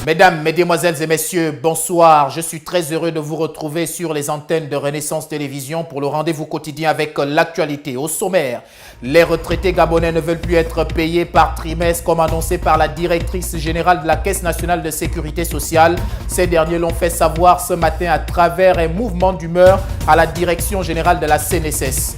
Mesdames, Mesdemoiselles et Messieurs, bonsoir. Je suis très heureux de vous retrouver sur les antennes de Renaissance Télévision pour le rendez-vous quotidien avec l'actualité. Au sommaire, les retraités gabonais ne veulent plus être payés par trimestre comme annoncé par la directrice générale de la Caisse nationale de sécurité sociale. Ces derniers l'ont fait savoir ce matin à travers un mouvement d'humeur à la direction générale de la CNSS.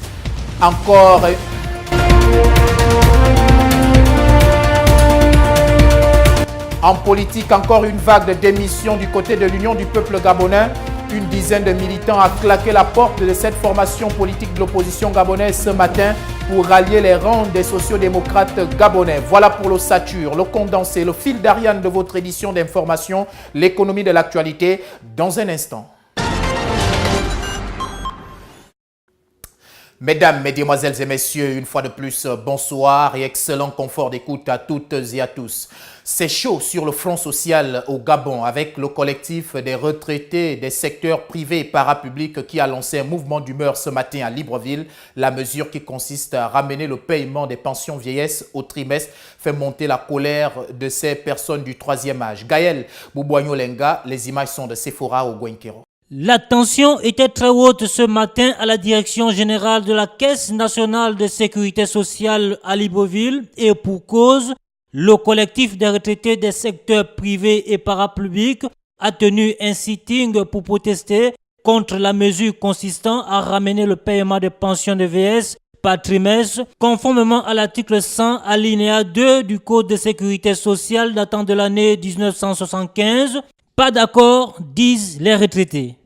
En politique, encore une vague de démission du côté de l'Union du peuple gabonais. Une dizaine de militants a claqué la porte de cette formation politique de l'opposition gabonaise ce matin pour rallier les rangs des sociodémocrates gabonais. Voilà pour l'ossature, le condensé, le fil d'Ariane de votre édition d'information, l'économie de l'actualité, dans un instant. Mesdames, Mesdemoiselles et Messieurs, une fois de plus, bonsoir et excellent confort d'écoute à toutes et à tous. C'est chaud sur le front social au Gabon avec le collectif des retraités des secteurs privés et parapublics qui a lancé un mouvement d'humeur ce matin à Libreville. La mesure qui consiste à ramener le paiement des pensions vieillesse au trimestre fait monter la colère de ces personnes du troisième âge. Gaël Boubouagno-Lenga, les images sont de Sephora au Gwenkero. La tension était très haute ce matin à la direction générale de la Caisse nationale de sécurité sociale à Libreville et pour cause, le collectif des retraités des secteurs privés et parapublics a tenu un sitting pour protester contre la mesure consistant à ramener le paiement des pensions de vieillesse par trimestre, conformément à l'article 100 alinéa 2 du Code de sécurité sociale datant de l'année 1975. Pas d'accord, disent les retraités.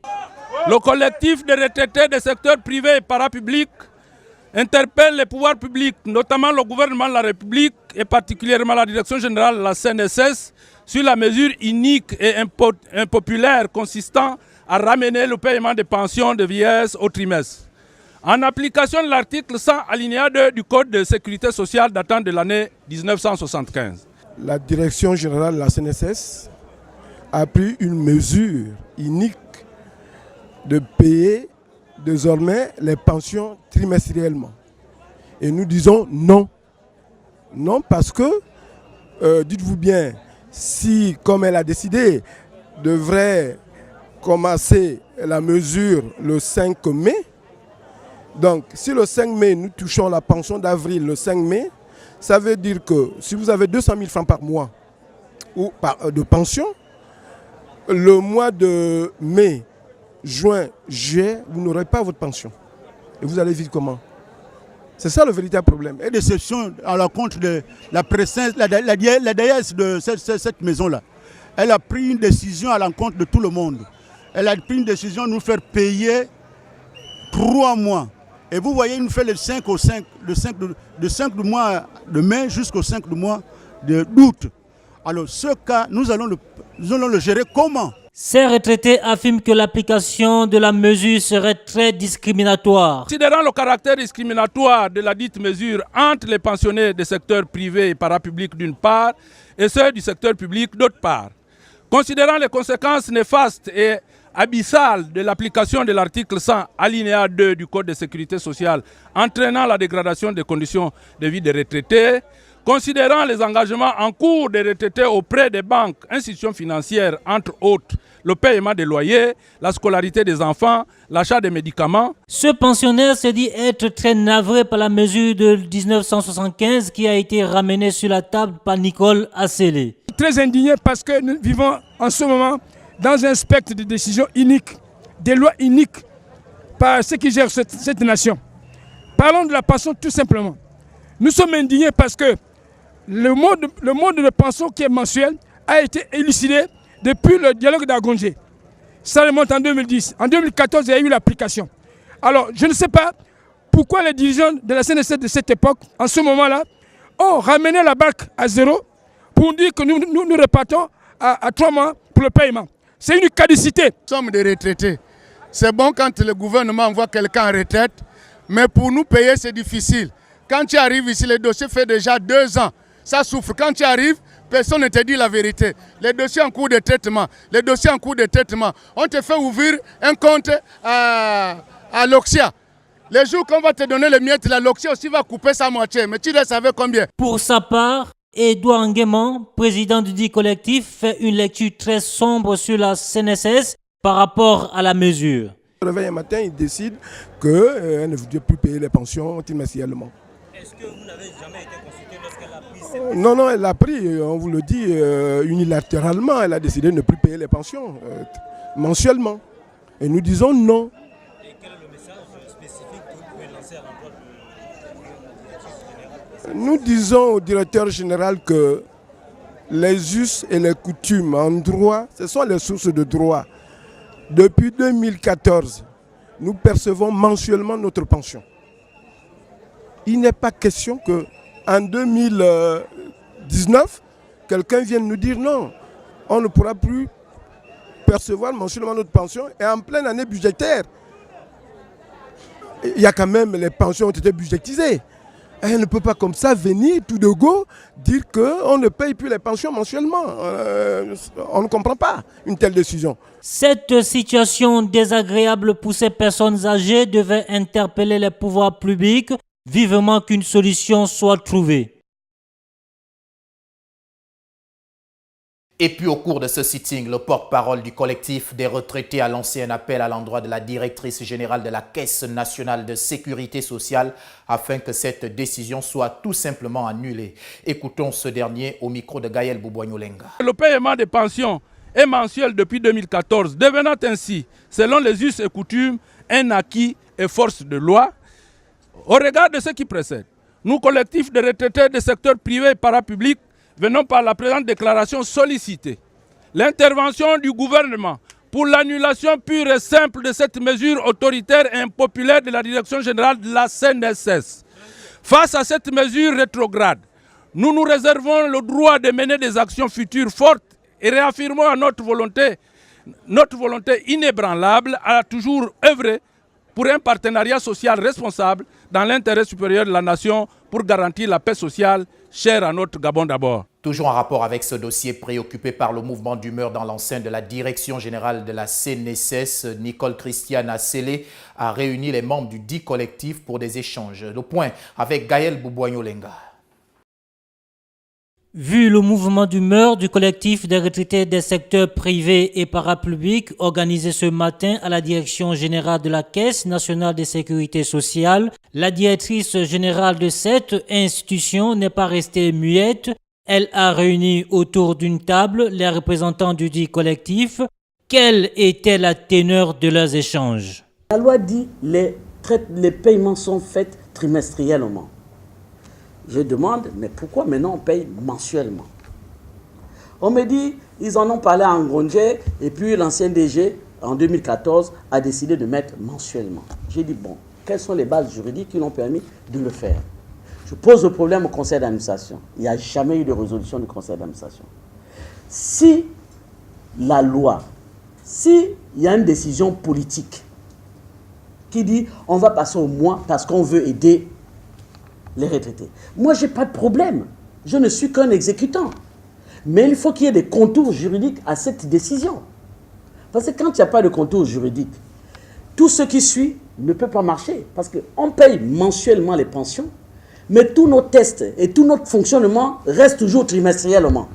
Le collectif des retraités des secteurs privés et parapublics interpelle les pouvoirs publics, notamment le gouvernement de la République et particulièrement la direction générale de la CNSS, sur la mesure unique et impopulaire consistant à ramener le paiement des pensions de vieillesse au trimestre. En application de l'article 100 alinéa 2 du Code de sécurité sociale datant de l'année 1975. La direction générale de la CNSS a pris une mesure unique de payer désormais les pensions trimestriellement. Et nous disons non. Non parce que, dites-vous bien, si, comme elle a décidé, devrait commencer la mesure le 5 mai, donc si le 5 mai nous touchons la pension d'avril le 5 mai, ça veut dire que si vous avez 200 000 francs par mois ou de pension, le mois de mai, juin, juillet, vous n'aurez pas votre pension. Et vous allez vivre comment? C'est ça le véritable problème. Et déception à l'encontre de la présence, la déesse de cette maison-là. Elle a pris une décision à l'encontre de tout le monde. Elle a pris une décision de nous faire payer 3 mois. Et vous voyez, il nous fait le 5 au 5, de 5 du mois de mai jusqu'au 5 du mois d'août. Alors ce cas, nous allons le gérer comment? Ces retraités affirment que l'application de la mesure serait très discriminatoire. Considérant le caractère discriminatoire de la dite mesure entre les pensionnés des secteurs privés et parapublics d'une part et ceux du secteur public d'autre part, considérant les conséquences néfastes et abyssales de l'application de l'article 100 alinéa 2 du Code de sécurité sociale entraînant la dégradation des conditions de vie des retraités, considérant les engagements en cours des retraités auprès des banques, institutions financières, entre autres, le paiement des loyers, la scolarité des enfants, l'achat des médicaments. Ce pensionnaire se dit être très navré par la mesure de 1975 qui a été ramenée sur la table par Nicole Assélé. Très indigné parce que nous vivons en ce moment dans un spectre de décisions uniques, des lois uniques par ceux qui gèrent cette nation. Parlons de la pension tout simplement. Nous sommes indignés parce que le mode de pension qui est mensuel a été élucidé depuis le dialogue d'Agongé. Ça remonte en 2010. En 2014, il y a eu l'application. Alors, je ne sais pas pourquoi les dirigeants de la CNSS de cette époque, en ce moment-là, ont ramené la barque à zéro pour dire que nous repartons à 3 mois pour le paiement. C'est une caducité. Nous sommes des retraités. C'est bon quand le gouvernement envoie quelqu'un en retraite, mais pour nous payer, c'est difficile. Quand tu arrives ici, le dossier fait déjà 2 ans. Ça souffre. Quand tu arrives, personne ne te dit la vérité. Les dossiers en cours de traitement. Les dossiers en cours de traitement. On te fait ouvrir un compte à l'Oxia. Les jours qu'on va te donner les miettes, la L'Oxia aussi va couper sa moitié. Mais tu le savais combien? Pour sa part, Edouard Nguéman, président du dit collectif, fait une lecture très sombre sur la CNSS par rapport à la mesure. Le réveil un matin, il décide qu'elle ne veut plus payer les pensions trimestriellement. Est-ce que vous n'avez jamais été consulté lorsqu'elle a pris cette... Non, elle a pris, on vous le dit, unilatéralement, elle a décidé de ne plus payer les pensions mensuellement. Et nous disons non. Et quel est le message spécifique que vous pouvez lancer à l'endroit de... Nous disons au directeur général que les us et les coutumes en droit, ce sont les sources de droit. Depuis 2014, nous percevons mensuellement notre pension. Il n'est pas question qu'en 2019, quelqu'un vienne nous dire non, on ne pourra plus percevoir mensuellement notre pension. Et en pleine année budgétaire, il y a quand même, les pensions ont été budgétisées. Elle ne peut pas comme ça venir tout de go dire qu'on ne paye plus les pensions mensuellement. On ne comprend pas une telle décision. Cette situation désagréable pour ces personnes âgées devait interpeller les pouvoirs publics, vivement qu'une solution soit trouvée. Et puis au cours de ce sitting, le porte-parole du collectif des retraités a lancé un appel à l'endroit de la directrice générale de la Caisse nationale de sécurité sociale afin que cette décision soit tout simplement annulée. Écoutons ce dernier au micro de Gaël Boubouagnolenga. Le paiement des pensions est mensuel depuis 2014, devenant ainsi, selon les us et coutumes, un acquis et force de loi. Au regard de ce qui précède, nous, collectifs de retraités des secteurs privés et parapublics, venons par la présente déclaration solliciter l'intervention du gouvernement pour l'annulation pure et simple de cette mesure autoritaire et impopulaire de la direction générale de la CNSS. Face à cette mesure rétrograde, nous nous réservons le droit de mener des actions futures fortes et réaffirmons à notre volonté inébranlable à toujours œuvrer pour un partenariat social responsable dans l'intérêt supérieur de la nation pour garantir la paix sociale chère à notre Gabon d'abord. Toujours en rapport avec ce dossier préoccupé par le mouvement d'humeur dans l'enceinte de la direction générale de la CNSS, Nicole Christiane Assélé a réuni les membres du dit collectif pour des échanges. Le point avec Gaël Boubouagnolenga. Vu le mouvement d'humeur du collectif des retraités des secteurs privés et parapublics organisé ce matin à la direction générale de la Caisse nationale de sécurité sociale, la directrice générale de cette institution n'est pas restée muette. Elle a réuni autour d'une table les représentants du dit collectif. Quelle était la teneur de leurs échanges? La loi dit que les paiements sont faits trimestriellement. Je demande, mais pourquoi maintenant on paye mensuellement? On me dit, ils en ont parlé à Ngondje, et puis l'ancien DG, en 2014, a décidé de mettre mensuellement. J'ai dit, bon, quelles sont les bases juridiques qui l'ont permis de le faire? Je pose le problème au conseil d'administration. Il n'y a jamais eu de résolution du conseil d'administration. Si la loi, s'il y a une décision politique qui dit, on va passer au mois parce qu'on veut aider les retraités. Moi, je n'ai pas de problème. Je ne suis qu'un exécutant. Mais il faut qu'il y ait des contours juridiques à cette décision. Parce que quand il n'y a pas de contours juridiques, tout ce qui suit ne peut pas marcher. Parce qu'on paye mensuellement les pensions, mais tous nos tests et tout notre fonctionnement restent toujours trimestriellement.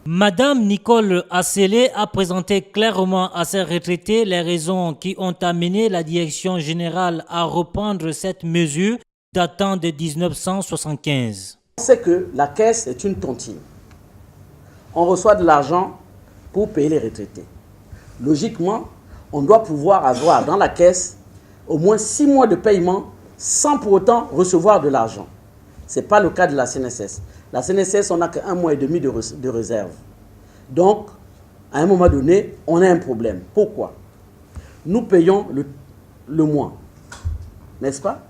Madame Nicole Assélé a présenté clairement à ses retraités les raisons qui ont amené la direction générale à reprendre cette mesure datant de 1975. On sait que la caisse est une tontine. On reçoit de l'argent pour payer les retraités. Logiquement, on doit pouvoir avoir dans la caisse au moins 6 mois de paiement sans pour autant recevoir de l'argent. Ce n'est pas le cas de la CNSS. La CNSS, on n'a qu'1 mois et demi de réserve. Donc, à un moment donné, on a un problème. Pourquoi? Nous payons le mois, n'est-ce pas?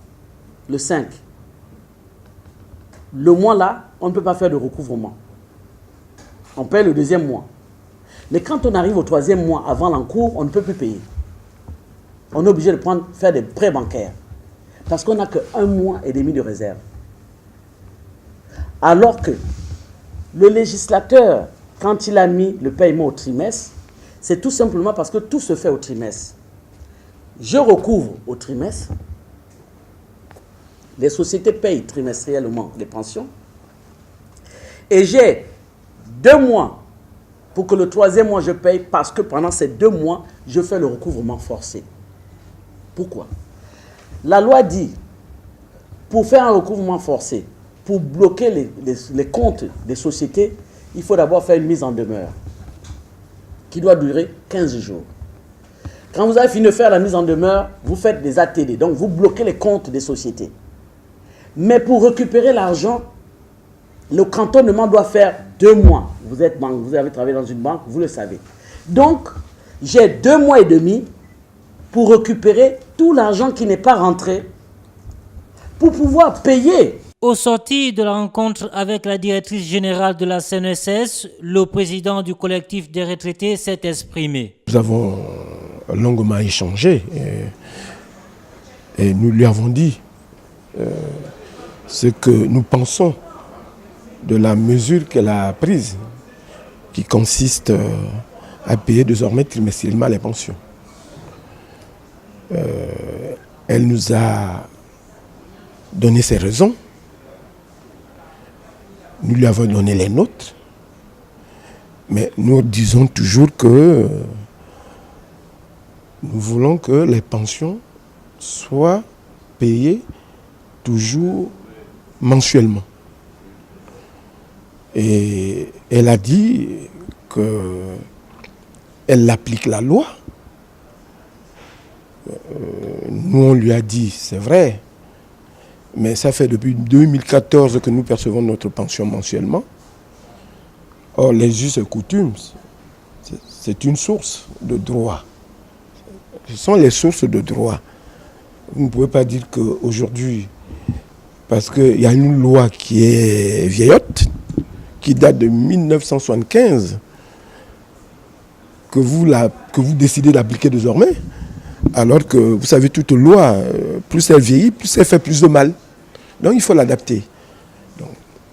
Le 5. Le mois là, on ne peut pas faire de recouvrement. On paye le 2e mois. Mais quand on arrive au 3e mois avant l'encours, on ne peut plus payer. On est obligé de faire des prêts bancaires. Parce qu'on n'a que 1 mois et demi de réserve. Alors que le législateur, quand il a mis le paiement au trimestre, c'est tout simplement parce que tout se fait au trimestre. Je recouvre au trimestre. Les sociétés payent trimestriellement les pensions. Et j'ai 2 mois pour que le 3e mois je paye, parce que pendant ces 2 mois, je fais le recouvrement forcé. Pourquoi? La loi dit, pour faire un recouvrement forcé, pour bloquer les comptes des sociétés, il faut d'abord faire une mise en demeure qui doit durer 15 jours. Quand vous avez fini de faire la mise en demeure, vous faites des ATD, donc vous bloquez les comptes des sociétés. Mais pour récupérer l'argent, le cantonnement doit faire 2 mois. Vous êtes banque, vous avez travaillé dans une banque, vous le savez. Donc, j'ai 2 mois et demi pour récupérer tout l'argent qui n'est pas rentré, pour pouvoir payer. Au sortir de la rencontre avec la directrice générale de la CNSS, le président du collectif des retraités s'est exprimé. Nous avons longuement échangé et nous lui avons dit ce que nous pensons de la mesure qu'elle a prise, qui consiste à payer désormais trimestriellement les pensions. Elle nous a donné ses raisons. Nous lui avons donné les nôtres, mais nous disons toujours que nous voulons que les pensions soient payées toujours mensuellement. Et elle a dit qu'elle applique la loi. Nous, on lui a dit, c'est vrai, mais ça fait depuis 2014 que nous percevons notre pension mensuellement. Or, les us et coutumes, c'est une source de droit. Ce sont les sources de droit. Vous ne pouvez pas dire qu'aujourd'hui, parce qu'il y a une loi qui est vieillotte, qui date de 1975, que vous décidez d'appliquer désormais, alors que, vous savez, toute loi, plus elle vieillit, plus elle fait plus de mal. Donc il faut l'adapter.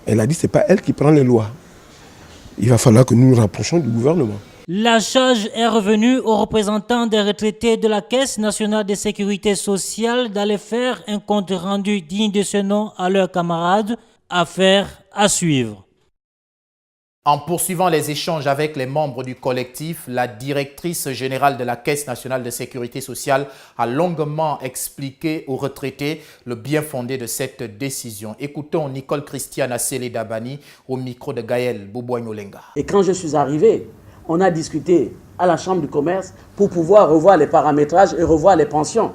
Elle a dit que ce n'est pas elle qui prend les lois. Il va falloir que nous nous rapprochions du gouvernement. La charge est revenue aux représentants des retraités de la Caisse nationale de sécurité sociale d'aller faire un compte rendu digne de ce nom à leurs camarades. Affaire à suivre. En poursuivant les échanges avec les membres du collectif, la directrice générale de la Caisse nationale de sécurité sociale a longuement expliqué aux retraités le bien fondé de cette décision. Écoutons Nicole Christiane Assele Dabani au micro de Gaël Boubouagnolenga. Et quand je suis arrivé, on a discuté à la Chambre du commerce pour pouvoir revoir les paramétrages et revoir les pensions.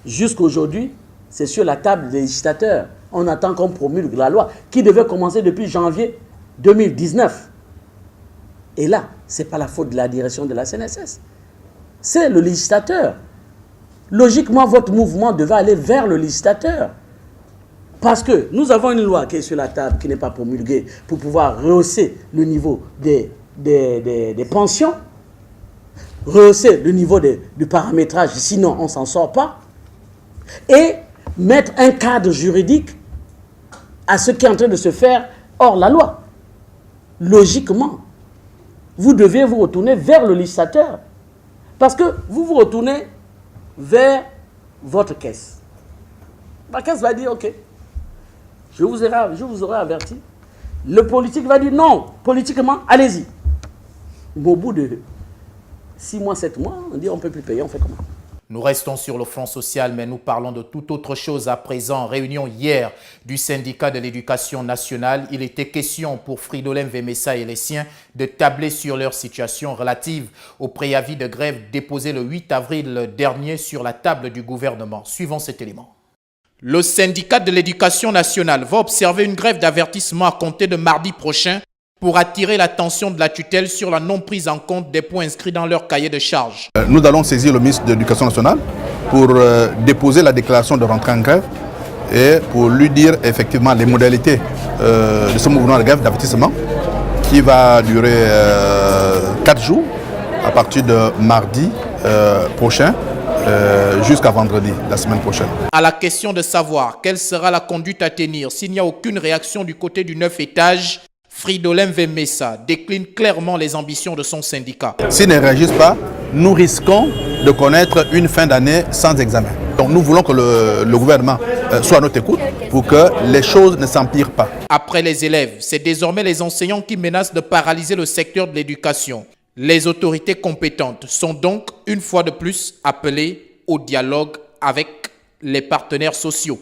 Jusqu'aujourd'hui, c'est sur la table des législateurs. On attend qu'on promulgue la loi qui devait commencer depuis janvier 2019. Et là, ce n'est pas la faute de la direction de la CNSS. C'est le législateur. Logiquement, votre mouvement devait aller vers le législateur. Parce que nous avons une loi qui est sur la table, qui n'est pas promulguée, pour pouvoir rehausser le niveau des pensions, rehausser le niveau du paramétrage, sinon on ne s'en sort pas, et mettre un cadre juridique à ce qui est en train de se faire hors la loi. Logiquement, vous devez vous retourner vers le législateur. Parce que vous vous retournez vers votre caisse. La caisse va dire, ok, je vous aurai averti. Le politique va dire, non, politiquement, allez-y. Mais au bout de 6 mois, 7 mois, on dit, on ne peut plus payer, on fait comment? Nous restons sur le front social, mais nous parlons de toute autre chose à présent. Réunion hier du syndicat de l'éducation nationale. Il était question pour Fridolin Vemessa et les siens de tabler sur leur situation relative au préavis de grève déposé le 8 avril dernier sur la table du gouvernement. Suivons cet élément. Le syndicat de l'éducation nationale va observer une grève d'avertissement à compter de mardi prochain pour attirer l'attention de la tutelle sur la non-prise en compte des points inscrits dans leur cahier de charges. Nous allons saisir le ministre de l'Éducation nationale pour déposer la déclaration de rentrée en grève et pour lui dire effectivement les modalités de ce mouvement de grève d'avertissement qui va durer 4 jours à partir de mardi prochain jusqu'à vendredi, la semaine prochaine. À la question de savoir quelle sera la conduite à tenir s'il n'y a aucune réaction du côté du 9 étage, Fridolin Vemessa décline clairement les ambitions de son syndicat. S'ils ne réagissent pas, nous risquons de connaître une fin d'année sans examen. Donc nous voulons que le gouvernement soit à notre écoute pour que les choses ne s'empirent pas. Après les élèves, c'est désormais les enseignants qui menacent de paralyser le secteur de l'éducation. Les autorités compétentes sont donc une fois de plus appelées au dialogue avec les partenaires sociaux.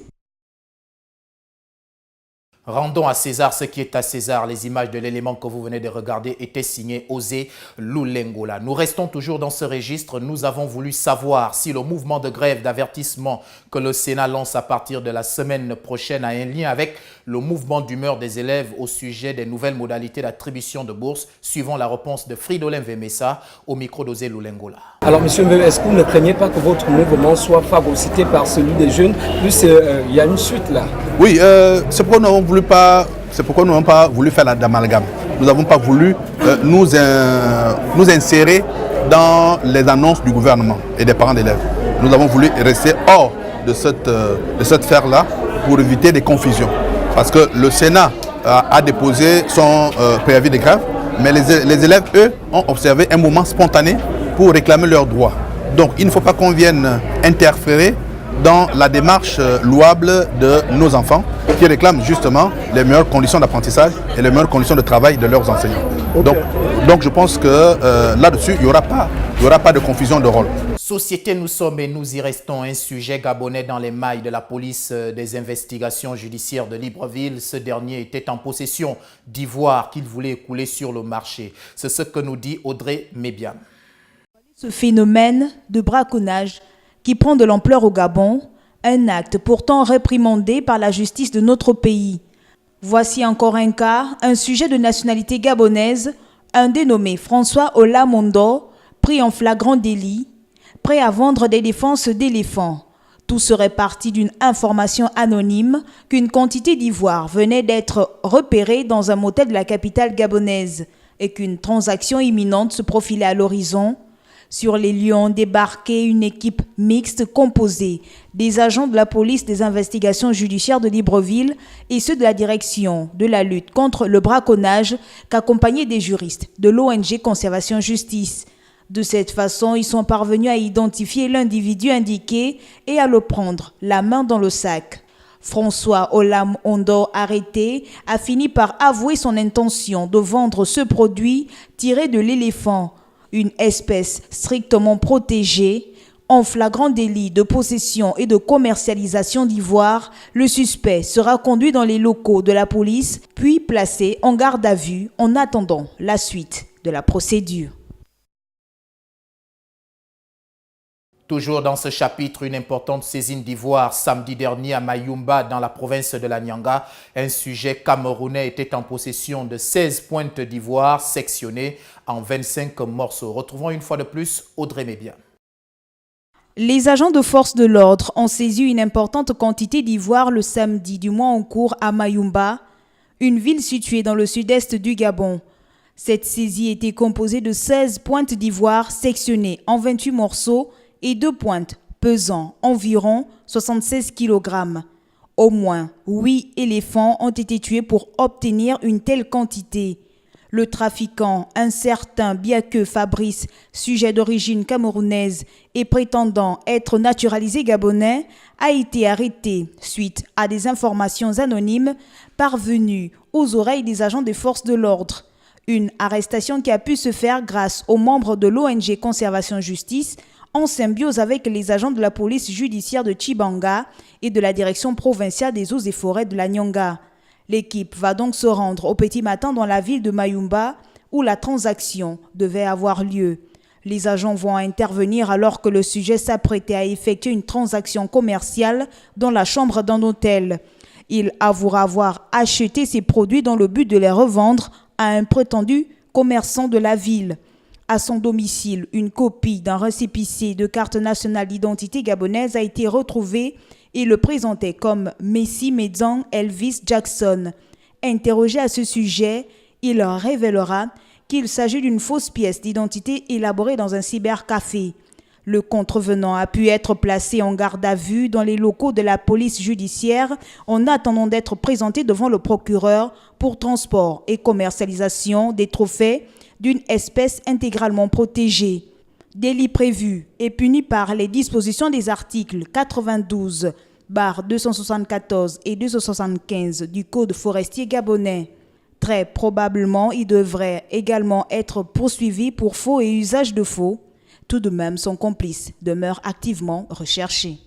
Rendons à César ce qui est à César. Les images de l'élément que vous venez de regarder étaient signées Osé Lulengola. Nous restons toujours dans ce registre. Nous avons voulu savoir si le mouvement de grève d'avertissement que le Sénat lance à partir de la semaine prochaine a un lien avec le mouvement d'humeur des élèves au sujet des nouvelles modalités d'attribution de bourses, suivant la réponse de Fridolin Vemessa au micro d'Osé Lulengola. Alors, monsieur Mbeu, est-ce que vous ne craignez pas que votre mouvement soit phagocyté par celui des jeunes? Plus, il y a une suite là. Oui, c'est pourquoi nous n'avons pas voulu faire l'amalgame. Nous n'avons pas voulu nous insérer dans les annonces du gouvernement et des parents d'élèves. Nous avons voulu rester hors de cette sphère-là pour éviter des confusions. Parce que le Sénat a déposé son préavis de grève, mais les élèves, eux, ont observé un mouvement spontané pour réclamer leurs droits. Donc il ne faut pas qu'on vienne interférer dans la démarche louable de nos enfants qui réclament justement les meilleures conditions d'apprentissage et les meilleures conditions de travail de leurs enseignants. Okay. Donc je pense que là-dessus, il n'y aura pas de confusion de rôle. Société, nous sommes et nous y restons. Un sujet gabonais dans les mailles de la police des investigations judiciaires de Libreville. Ce dernier était en possession d'ivoire qu'il voulait écouler sur le marché. C'est ce que nous dit Audrey Mébian. Ce phénomène de braconnage qui prend de l'ampleur au Gabon, un acte pourtant réprimandé par la justice de notre pays. Voici encore un cas, un sujet de nationalité gabonaise, un dénommé François Olamondo, pris en flagrant délit, prêt à vendre des défenses d'éléphants. Tout serait parti d'une information anonyme qu'une quantité d'ivoire venait d'être repérée dans un motel de la capitale gabonaise et qu'une transaction imminente se profilait à l'horizon. Sur les lieux ont débarqué une équipe mixte composée des agents de la police des investigations judiciaires de Libreville et ceux de la direction de la lutte contre le braconnage qu'accompagnaient des juristes de l'ONG Conservation Justice. De cette façon, ils sont parvenus à identifier l'individu indiqué et à le prendre la main dans le sac. François Olamondo, arrêté, a fini par avouer son intention de vendre ce produit tiré de l'éléphant, une espèce strictement protégée. En flagrant délit de possession et de commercialisation d'ivoire, le suspect sera conduit dans les locaux de la police, puis placé en garde à vue en attendant la suite de la procédure. Toujours dans ce chapitre, une importante saisine d'ivoire samedi dernier à Mayumba, dans la province de la Nyanga. Un sujet camerounais était en possession de 16 pointes d'ivoire sectionnées en 25 morceaux. Retrouvons une fois de plus Audrey Mébian. Les agents de force de l'ordre ont saisi une importante quantité d'ivoire le samedi du mois en cours à Mayumba, une ville située dans le sud-est du Gabon. Cette saisie était composée de 16 pointes d'ivoire sectionnées en 28 morceaux et 2 pointes pesant environ 76 kg. Au moins 8 éléphants ont été tués pour obtenir une telle quantité. Le trafiquant, un certain Biake Fabrice, sujet d'origine camerounaise et prétendant être naturalisé gabonais, a été arrêté suite à des informations anonymes parvenues aux oreilles des agents des forces de l'ordre. Une arrestation qui a pu se faire grâce aux membres de l'ONG Conservation Justice en symbiose avec les agents de la police judiciaire de Tchibanga et de la direction provinciale des eaux et forêts de la Nyanga. L'équipe va donc se rendre au petit matin dans la ville de Mayumba où la transaction devait avoir lieu. Les agents vont intervenir alors que le sujet s'apprêtait à effectuer une transaction commerciale dans la chambre d'un hôtel. Il avouera avoir acheté ces produits dans le but de les revendre à un prétendu commerçant de la ville. À son domicile, une copie d'un récépissé de carte nationale d'identité gabonaise a été retrouvée et le présentait comme Messi Medzang Elvis Jackson. Interrogé à ce sujet, il révélera qu'il s'agit d'une fausse pièce d'identité élaborée dans un cybercafé. Le contrevenant a pu être placé en garde à vue dans les locaux de la police judiciaire en attendant d'être présenté devant le procureur pour transport et commercialisation des trophées d'une espèce intégralement protégée. Délit prévu et puni par les dispositions des articles 92/274 et 275 du Code forestier gabonais. Très probablement, il devrait également être poursuivi pour faux et usage de faux. Tout de même, son complice demeure activement recherché.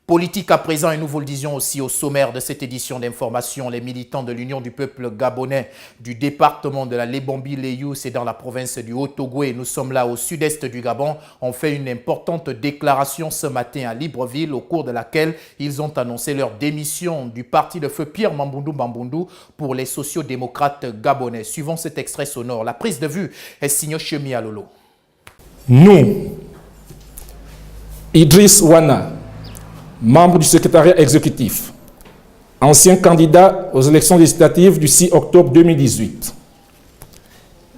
Politique à présent, et nous vous le disions aussi au sommaire de cette édition d'information, les militants de l'Union du peuple gabonais du département de la Lébombi-Léyou, c'est dans la province du Haut-Togo, et nous sommes là au sud-est du Gabon, ont fait une importante déclaration ce matin à Libreville, au cours de laquelle ils ont annoncé leur démission du parti de feu Pierre Mamboundou Bamboundou pour les sociodémocrates gabonais. Suivons cet extrait sonore. La prise de vue est signée Chemi Alolo. Nous, Idriss Wana, membre du secrétariat exécutif, ancien candidat aux élections législatives du 6 octobre 2018.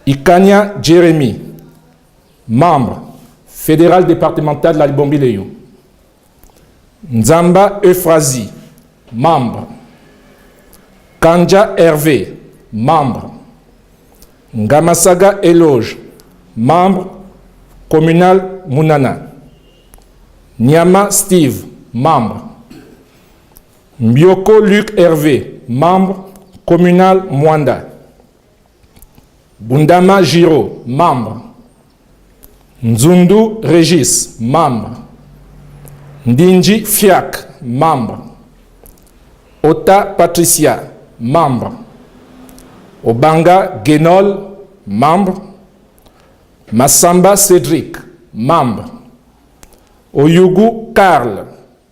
Ikania Jérémy, membre fédéral départemental de la Lébombi-Léyou. Nzamba Euphrasie, membre. Kanja Hervé, membre. Ngamasaga Eloge, membre communal Mounana. Nyama Steve, membre. Mbioko Luc Hervé, membre communal Mwanda. Bundama Giro, membre. Nzundu Régis, membre. Ndinji Fiak, membre. Ota Patricia, membre. Obanga Guénol, membre. Massamba Cédric, membre. Oyugu Karl,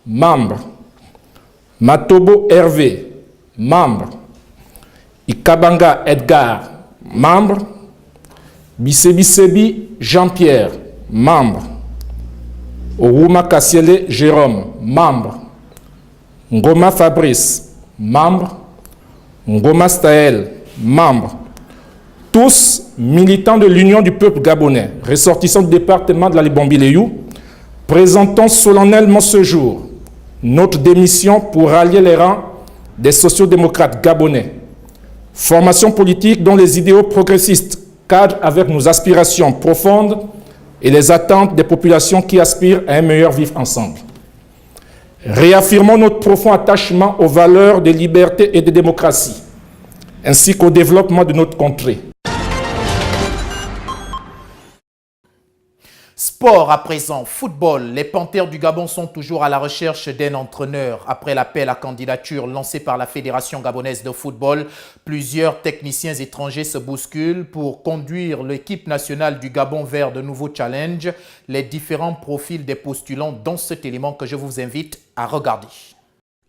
membre. Matobo Hervé, membre. Ikabanga Edgar, membre. Bisebisebi Jean-Pierre, membre. Owouma Kassiele Jérôme, membre. Ngoma Fabrice, membre. Ngoma Staël, membre. Tous militants de l'Union du peuple gabonais, ressortissants du département de la Lébombi-Léyou, présentons solennellement ce jour notre démission pour rallier les rangs des sociodémocrates gabonais. Formation politique dont les idéaux progressistes cadrent avec nos aspirations profondes et les attentes des populations qui aspirent à un meilleur vivre ensemble. Réaffirmons notre profond attachement aux valeurs de liberté et de démocratie, ainsi qu'au développement de notre contrée. Sport à présent, football. Les Panthères du Gabon sont toujours à la recherche d'un entraîneur. Après l'appel à candidature lancé par la Fédération gabonaise de football, plusieurs techniciens étrangers se bousculent pour conduire l'équipe nationale du Gabon vers de nouveaux challenges. Les différents profils des postulants dans cet élément que je vous invite à regarder.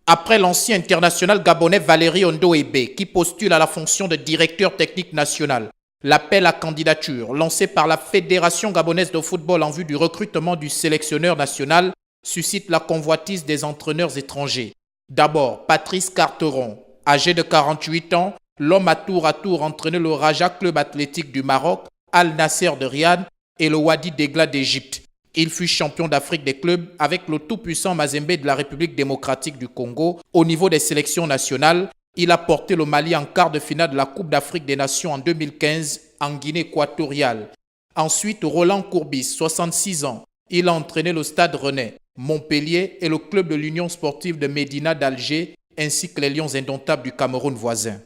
Après l'ancien international gabonais Valérie Ondo-Ebe qui postule à la fonction de directeur technique national, l'appel à candidature lancé par la Fédération gabonaise de football en vue du recrutement du sélectionneur national suscite la convoitise des entraîneurs étrangers. D'abord, Patrice Carteron, âgé de 48 ans, l'homme à tour entraîné le Raja Club Athlétique du Maroc, Al Nasser de Riyad et le Wadi Degla d'Égypte. Il fut champion d'Afrique des clubs avec le tout-puissant Mazembe de la République démocratique du Congo. Au niveau des sélections nationales, il a porté le Mali en quart de finale de la Coupe d'Afrique des Nations en 2015 en Guinée équatoriale. Ensuite, Roland Courbis, 66 ans. Il a entraîné le Stade Rennais, Montpellier et le club de l'Union sportive de Médina d'Alger, ainsi que les Lions indomptables du Cameroun voisin.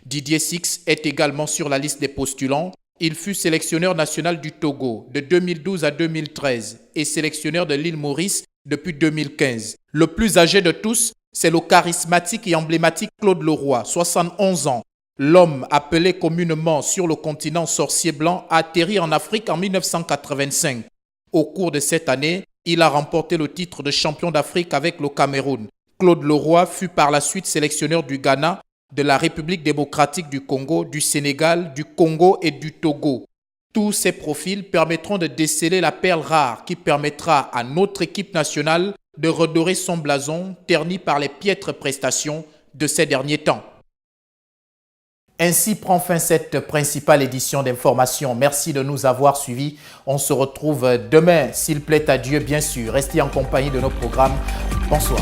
Didier Six est également sur la liste des postulants. Il fut sélectionneur national du Togo de 2012 à 2013 et sélectionneur de l'île Maurice depuis 2015. Le plus âgé de tous, c'est le charismatique et emblématique Claude Leroy, 71 ans. L'homme appelé communément sur le continent sorcier blanc a atterri en Afrique en 1985. Au cours de cette année, il a remporté le titre de champion d'Afrique avec le Cameroun. Claude Leroy fut par la suite sélectionneur du Ghana, de la République démocratique du Congo, du Sénégal, du Congo et du Togo. Tous ces profils permettront de déceler la perle rare qui permettra à notre équipe nationale de redorer son blason terni par les piètres prestations de ces derniers temps. Ainsi prend fin cette principale édition d'information. Merci de nous avoir suivis. On se retrouve demain, s'il plaît à Dieu, bien sûr. Restez en compagnie de nos programmes. Bonsoir.